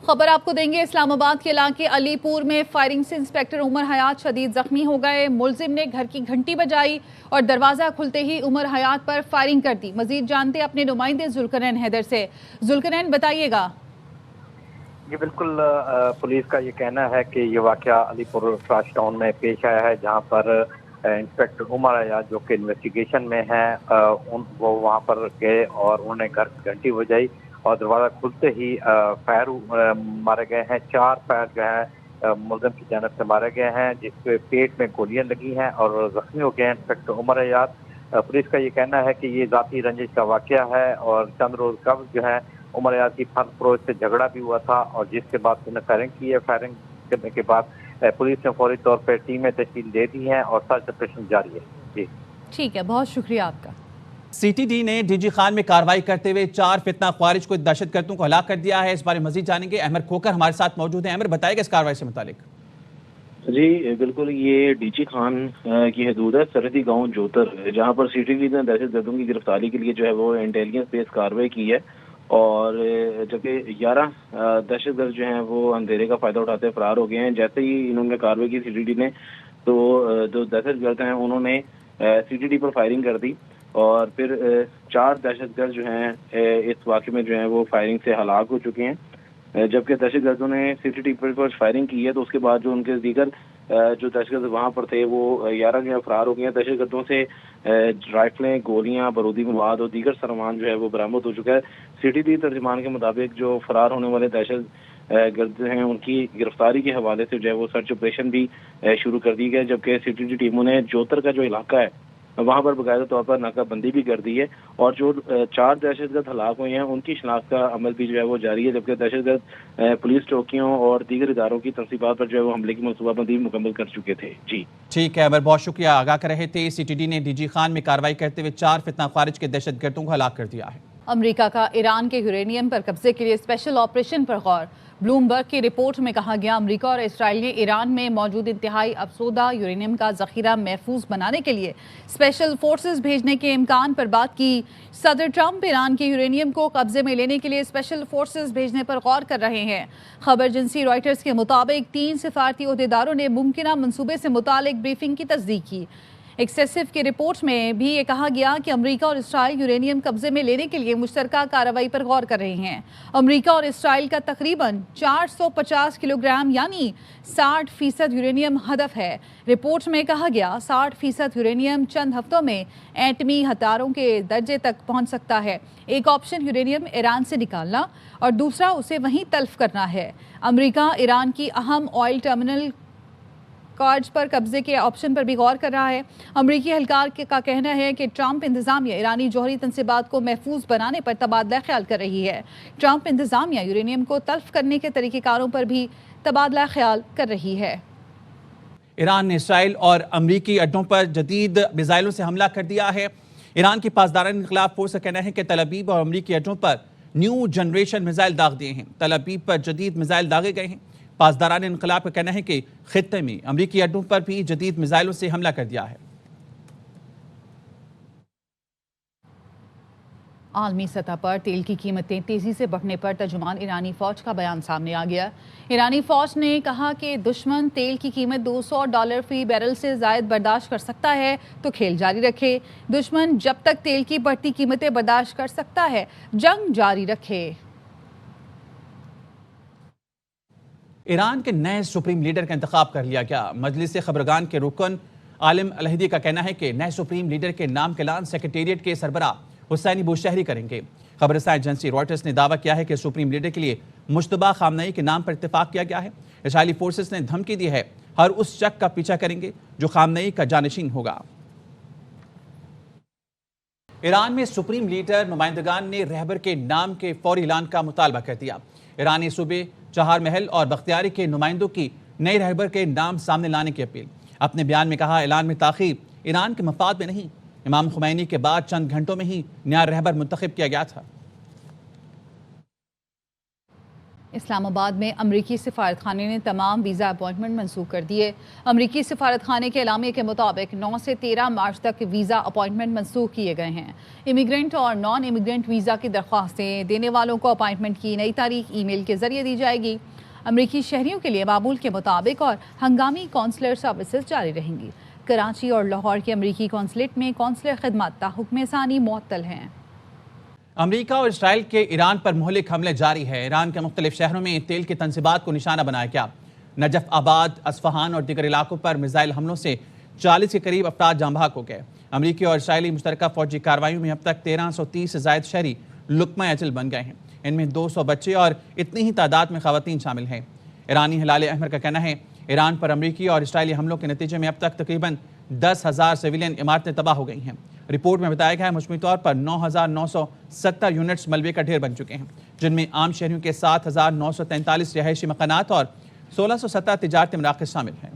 خبر آپ کو دیں گے، اسلام آباد کے علاقے علی پور میں فائرنگ سے انسپیکٹر عمر حیات شدید زخمی ہو گئے۔ ملزم نے گھر کی گھنٹی بجائی اور دروازہ کھلتے ہی عمر حیات پر فائرنگ کر دی۔ مزید جانتے اپنے نمائندے ذوالقرنین حیدر سے۔ ذوالقرنین بتائیے گا۔ جی بالکل، پولیس کا یہ کہنا ہے کہ یہ واقعہ علی پور فراش ٹاؤن میں پیش آیا ہے، جہاں پر انسپیکٹر عمر حیات جو کہ انویسٹیگیشن میں ہیں وہ وہاں پر گئے اور انہوں نے گھر کی گھنٹی بجائی اور دروازہ کھلتے ہی فائر مارے گئے ہیں۔ 4 فائر جو ہیں ملزم کی جانب سے مارے گئے ہیں، جس کے پیٹ میں گولیاں لگی ہیں اور زخمی ہو گئے ہیں انسپیکٹر عمر حیات۔ پولیس کا یہ کہنا ہے کہ یہ ذاتی رنجش کا واقعہ ہے اور چند روز قبل جو ہے عمر حیات کی پھل فروش سے جھگڑا بھی ہوا تھا اور جس کے بعد انہوں نے فائرنگ کی ہے۔ فائرنگ کرنے کے بعد پولیس نے فوری طور پر ٹیمیں تشکیل دے دی ہیں اور سرچ آپریشن جاری ہے۔ جی ٹھیک ہے، بہت شکریہ آپ کا۔ سی ٹی ڈی نے ڈی جی خان میں کارروائی کرتے ہوئے 4 فتنہ خوارج کو دہشت گردوں کو ہلاک کر دیا ہے۔ اس بارے مزید جانیں گے، احمد کھوکر ہمارے ساتھ موجود ہیں۔ احمد بتائے گا اس کارروائی سے متعلق۔ جی بالکل، یہ ڈی جی خان کی حدود ہے، سرحدی گاؤں جوتر، جہاں پر سی ٹی ڈی نے دہشت گردوں کی گرفتاری کے لیے جو ہے وہ انٹیلیجنس بیس کارروائی کی ہے اور جبکہ 11 دہشت گرد جو ہیں وہ اندھیرے کا فائدہ اٹھاتے فرار ہو گئے ہیں۔ جیسے ہی انہوں نے کارروائی کی سی ٹی ڈی نے، تو جو دہشت گرد ہیں انہوں نے سی ٹی ڈی پر فائرنگ کر دی اور پھر 4 دہشت گرد جو ہیں اس واقعے میں جو ہیں وہ فائرنگ سے ہلاک ہو چکے ہیں، جبکہ دہشت گردوں نے سی ٹی ڈی پر فائرنگ کی ہے تو اس کے بعد جو ان کے دیگر جو دہشت گرد وہاں پر تھے وہ 11 جو فرار ہو گئے ہیں۔ دہشت گردوں سے رائفلیں، گولیاں، بارودی مواد اور دیگر سامان جو ہے وہ برآمد ہو چکا ہے۔ سی ٹی ڈی ترجمان کے مطابق جو فرار ہونے والے دہشت گرد ہیں ان کی گرفتاری کے حوالے سے جو ہے وہ سرچ آپریشن بھی شروع کر دی گئی، جبکہ سی ٹی ڈی ٹیموں نے جوتر کا جو علاقہ ہے وہاں پر باقاعدہ طور پر ناکہ بندی بھی کر دی ہے اور جو 4 دہشت گرد ہلاک ہوئے ہیں ان کی شناخت کا عمل بھی جو ہے وہ جاری ہے، جبکہ دہشت گرد پولیس چوکیوں اور دیگر اداروں کی تنصیبات پر جو ہے وہ حملے کی منصوبہ بندی مکمل کر چکے تھے۔ جی ٹھیک ہے عمر، بہت شکریہ، آگاہ کر رہے تھے۔ سی ٹی ڈی نے ڈی جی خان میں کارروائی کرتے ہوئے 4 فتنہ خوارج کے دہشت گردوں کو ہلاک کر دیا ہے۔ امریکہ کا ایران کے یورینیم پر قبضے کے لیے اسپیشل آپریشن پر غور۔ بلومبرگ کی رپورٹ میں کہا گیا امریکہ اور اسرائیل نے ایران میں موجود انتہائی افسردہ یورینیم کا ذخیرہ محفوظ بنانے کے لیے اسپیشل فورسز بھیجنے کے امکان پر بات کی۔ صدر ٹرمپ ایران کے یورینیم کو قبضے میں لینے کے لیے اسپیشل فورسز بھیجنے پر غور کر رہے ہیں۔ خبر ایجنسی رائٹرز کے مطابق 3 سفارتی عہدیداروں نے ممکنہ منصوبے سے متعلق بریفنگ کی تصدیق کی۔ ایکسیسو کی رپورٹ میں بھی یہ کہا گیا کہ امریکہ اور اسرائیل یورینیم قبضے میں لینے کے لیے مشترکہ کارروائی پر غور کر رہے ہیں۔ امریکہ اور اسرائیل کا تقریباً 450 کلو گرام یعنی 60% یورینیم ہدف ہے۔ رپورٹ میں کہا گیا 60% یورینیم چند ہفتوں میں ایٹمی ہتھیاروں کے درجے تک پہنچ سکتا ہے۔ ایک آپشن یورینیم ایران سے نکالنا اور دوسرا اسے وہیں تلف کرنا ہے۔ امریکہ ایران کی اہم آئل ٹرمینل کارج پر قبضے کے آپشن پر بھی غور کر رہا ہے۔ امریکی اہلکار کا کہنا ہے کہ ٹرمپ انتظامیہ ایرانی جوہری تنصیبات کو محفوظ بنانے پر تبادلہ خیال کر رہی ہے۔ ٹرمپ انتظامیہ یورینیم کو تلف کرنے کے طریقہ کاروں پر بھی تبادلہ خیال کر رہی ہے۔ ایران نے اسرائیل اور امریکی اڈوں پر جدید میزائلوں سے حملہ کر دیا ہے۔ ایران کی پاسداران انقلاب فورس کا کہنا ہے کہ تل ابیب اور امریکی اڈوں پر نیو جنریشن میزائل داغ دیے ہیں۔ تل ابیب پر جدید میزائل داغے گئے ہیں۔ پاسداران انقلاب کا کہنا ہے کہ خطے میں امریکی اڈوں پر بھی جدید میزائلوں سے حملہ کر دیا ہے۔ عالمی سطح پر تیل کی قیمتیں تیزی سے بڑھنے پر ترجمان ایرانی فوج کا بیان سامنے آ گیا۔ ایرانی فوج نے کہا کہ دشمن تیل کی قیمت $200 فی بیرل سے زائد برداشت کر سکتا ہے تو کھیل جاری رکھے۔ دشمن جب تک تیل کی بڑھتی قیمتیں برداشت کر سکتا ہے جنگ جاری رکھے۔ ایران کے نئے سپریم لیڈر کا انتخاب کر لیا گیا۔ مجلس خبرگان کے رکن عالم الہدی کا کہنا ہے کہ نئے سپریم لیڈر کے نام کا اعلان سیکریٹریٹ کے سربراہ حسینی بوشہری کریں گے۔ خبر رساں ایجنسی رائٹرز نے دعویٰ کیا ہے کہ سپریم لیڈر کے لیے مشتبہ خامنئی کے نام پر اتفاق کیا گیا ہے۔ اسرائیلی فورسز نے دھمکی دی ہے ہر اس شخص کا پیچھا کریں گے جو خامنئی کا جانشین ہوگا۔ ایران میں سپریم لیڈر نمائندگان نے رہبر کے نام کے فوری اعلان کا مطالبہ کر دیا۔ ایرانی صوبے چہار محل اور بختیاری کے نمائندوں کی نئے رہبر کے نام سامنے لانے کی اپیل۔ اپنے بیان میں کہا اعلان میں تاخیر ایران کے مفاد میں نہیں، امام خمینی کے بعد چند گھنٹوں میں ہی نیا رہبر منتخب کیا گیا تھا۔ اسلام آباد میں امریکی سفارت خانے نے تمام ویزا اپوائنٹمنٹ منسوخ کر دیے۔ امریکی سفارت خانے کے اعلامیے کے مطابق 9 سے 13 مارچ تک ویزا اپوائنٹمنٹ منسوخ کیے گئے ہیں۔ امیگرینٹ اور نان امیگرینٹ ویزا کی درخواستیں دینے والوں کو اپوائنٹمنٹ کی نئی تاریخ ای میل کے ذریعے دی جائے گی۔ امریکی شہریوں کے لیے معمول کے مطابق اور ہنگامی کونسلر سروسز جاری رہیں گی۔ کراچی اور لاہور کے امریکی کونسلیٹ میں کونسلر خدمات تاحکم ثانی معطل ہیں۔ امریکہ اور اسرائیل کے ایران پر مہلک حملے جاری ہے۔ ایران کے مختلف شہروں میں تیل کی تنصیبات کو نشانہ بنایا گیا۔ نجف آباد، اصفہان اور دیگر علاقوں پر میزائل حملوں سے 40 کے قریب افراد جاں بحق ہو گئے۔ امریکی اور اسرائیلی مشترکہ فوجی کارروائیوں میں اب تک 1330 سے زائد شہری لقمہ اجل بن گئے ہیں۔ ان میں 200 بچے اور اتنی ہی تعداد میں خواتین شامل ہیں۔ ایرانی ہلال احمر کا کہنا ہے ایران پر امریکی اور اسرائیلی حملوں کے نتیجے میں اب تک تقریباً 10,000 سویلین عمارتیں تباہ ہو گئی ہیں۔ رپورٹ میں بتایا گیا ہے مجموعی طور پر 9,970 یونٹس ملبے کا ڈھیر بن چکے ہیں، جن میں عام شہریوں کے 7,943 رہائشی مکانات اور 1,617 تجارتی مراکز شامل ہیں۔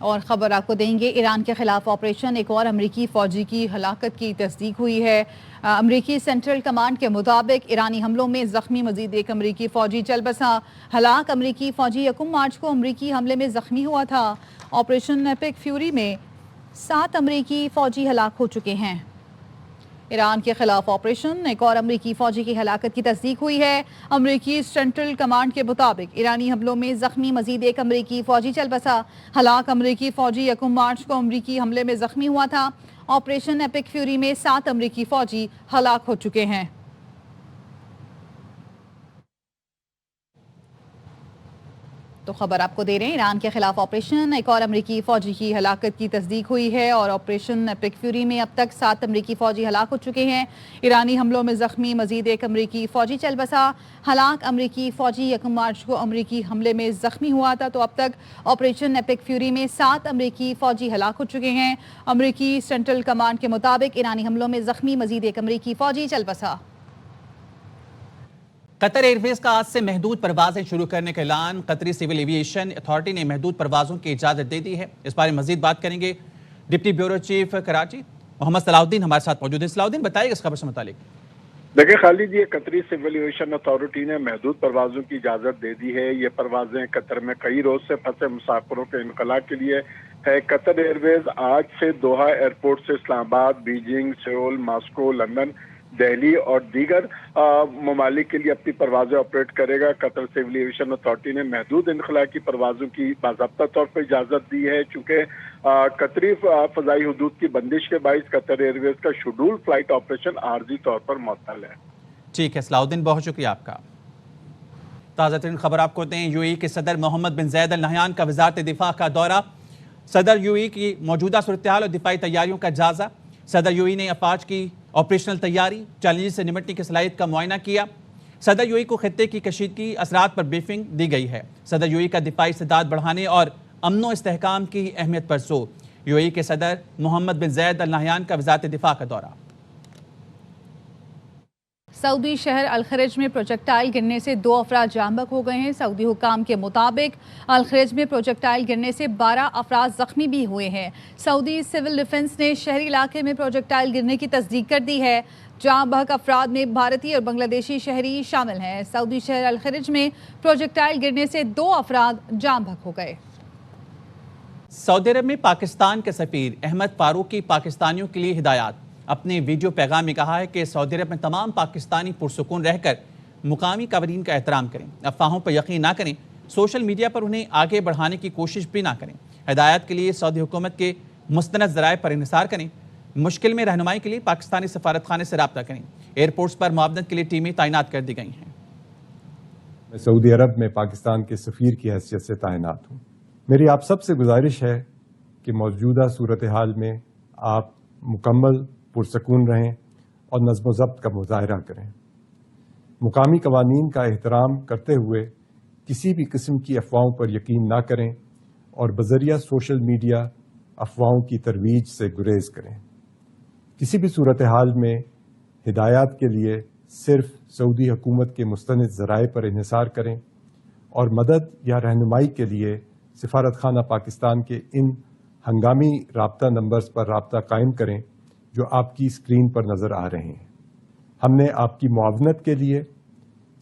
اور خبر آپ کو دیں گے، ایران کے خلاف آپریشن، ایک اور امریکی فوجی کی ہلاکت کی تصدیق ہوئی ہے۔ امریکی سینٹرل کمانڈ کے مطابق ایرانی حملوں میں زخمی مزید ایک امریکی فوجی چل بسا۔ ہلاک امریکی فوجی 1 مارچ کو امریکی حملے میں زخمی ہوا تھا۔ آپریشن ایپک فیوری میں 7 امریکی فوجی ہلاک ہو چکے ہیں۔ ایران کے خلاف آپریشن، ایک اور امریکی فوجی کی ہلاکت کی تصدیق ہوئی ہے۔ امریکی سینٹرل کمانڈ کے مطابق ایرانی حملوں میں زخمی مزید ایک امریکی فوجی چل بسا۔ ہلاک امریکی فوجی 1 مارچ کو امریکی حملے میں زخمی ہوا تھا۔ آپریشن ایپک فیوری میں 7 امریکی فوجی ہلاک ہو چکے ہیں۔ تو خبر آپ کو دے رہے ہیں، ایران کے خلاف آپریشن، ایک اور امریکی فوجی کی ہلاکت کی تصدیق ہوئی ہے اور آپریشن ایپک فیوری میں اب تک 7 امریکی فوجی ہلاک ہو چکے ہیں۔ ایرانی حملوں میں زخمی مزید ایک امریکی فوجی چل بسا۔ ہلاک امریکی فوجی 1 مارچ کو امریکی حملے میں زخمی ہوا تھا، تو اب تک آپریشن ایپک فیوری میں 7 امریکی فوجی ہلاک ہو چکے ہیں۔ امریکی سینٹرل کمانڈ کے مطابق ایرانی حملوں میں زخمی مزید ایک امریکی فوجی چل بسا۔ قطر ایئر ویز کا آج سے محدود پروازیں شروع کرنے کا اعلان۔ قطری سول ایویشن اتھارٹی نے محدود پروازوں کی اجازت دے دی ہے۔ اس بارے میں مزید بات کریں گے ڈپٹی بیورو چیف کراچی محمد صلاح الدین ہمارے ساتھ موجود ہیں۔ صلاح الدین، بتائیے اس خبر سے متعلق۔ دیکھیں خالد، یہ قطری سول ایویشن اتھارٹی نے محدود پروازوں کی اجازت دے دی ہے۔ یہ پروازیں قطر میں کئی روز سے پھنسے مسافروں کے انخلاء کے لیے ہے۔ قطر ایئر ویز آج سے دوحہ ایئرپورٹ سے Islamabad, Beijing, Seoul, Moscow, London, Delhi اور دیگر ممالک کے لیے اپنی پروازیں آپریٹ کرے گا۔ قطر سول ایویشن اتھارٹی نے محدود انخلاء کی پروازوں کی باضابطہ طور پر اجازت دی ہے، چونکہ قطری فضائی حدود کی بندش کے باعث قطر ایئر ویز کا شیڈول فلائٹ آپریشن عارضی طور پر معطل ہے۔ ٹھیک ہے صلاح الدین، بہت شکریہ آپ کا۔ تازہ ترین خبر آپ کو دیں، یو اے کے صدر محمد بن زید ال نہیان کا وزارت دفاع کا دورہ۔ صدر یو اے کی موجودہ صورتحال اور دفاعی تیاریوں کا جائزہ۔ صدر یو اے نے افواج کی آپریشنل تیاری، چیلنجز سے نمٹنے کی صلاحیت کا معائنہ کیا۔ صدر یو اے کو خطے کی کشیدگی اثرات پر بریفنگ دی گئی ہے۔ صدر یو اے کا دفاعی استعداد بڑھانے اور امن و استحکام کی اہمیت پر زور۔ یو اے کے صدر محمد بن زید ال نہیان کا وزارت دفاع کا دورہ۔ سعودی شہر الخرج میں پروجیکٹائل گرنے سے 2 افراد جاں بحق ہو گئے ہیں۔ سعودی حکام کے مطابق الخرج میں پروجیکٹائل گرنے سے 12 افراد زخمی بھی ہوئے ہیں۔ سعودی سول ڈیفنس نے شہری علاقے میں پروجیکٹائل گرنے کی تصدیق کر دی ہے۔ جاں بحق افراد میں بھارتی اور بنگلہ دیشی شہری شامل ہیں۔ سعودی شہر الخرج میں پروجیکٹائل گرنے سے 2 افراد جاں بحق ہو گئے۔ سعودی عرب میں پاکستان کے سفیر احمد فاروقی پاکستانیوں کے لیے ہدایات۔ اپنے ویڈیو پیغام میں کہا ہے کہ سعودی عرب میں تمام پاکستانی پرسکون رہ کر مقامی قوانین کا احترام کریں، افواہوں پر یقین نہ کریں، سوشل میڈیا پر انہیں آگے بڑھانے کی کوشش بھی نہ کریں۔ ہدایات کے لیے سعودی حکومت کے مستند ذرائع پر انحصار کریں۔ مشکل میں رہنمائی کے لیے پاکستانی سفارت خانے سے رابطہ کریں۔ ایئرپورٹس پر معاونت کے لیے ٹیمیں تعینات کر دی گئی ہیں۔ میں سعودی عرب میں پاکستان کے سفیر کی حیثیت سے تعینات ہوں۔ میری آپ سب سے گزارش ہے کہ موجودہ صورتحال میں آپ مکمل پرسکون رہیں اور نظم و ضبط کا مظاہرہ کریں۔ مقامی قوانین کا احترام کرتے ہوئے کسی بھی قسم کی افواہوں پر یقین نہ کریں اور بذریعہ سوشل میڈیا افواہوں کی ترویج سے گریز کریں۔ کسی بھی صورتحال میں ہدایات کے لیے صرف سعودی حکومت کے مستند ذرائع پر انحصار کریں اور مدد یا رہنمائی کے لیے سفارت خانہ پاکستان کے ان ہنگامی رابطہ نمبرز پر رابطہ قائم کریں جو آپ کی اسکرین پر نظر آ رہے ہیں۔ ہم نے آپ کی معاونت کے لیے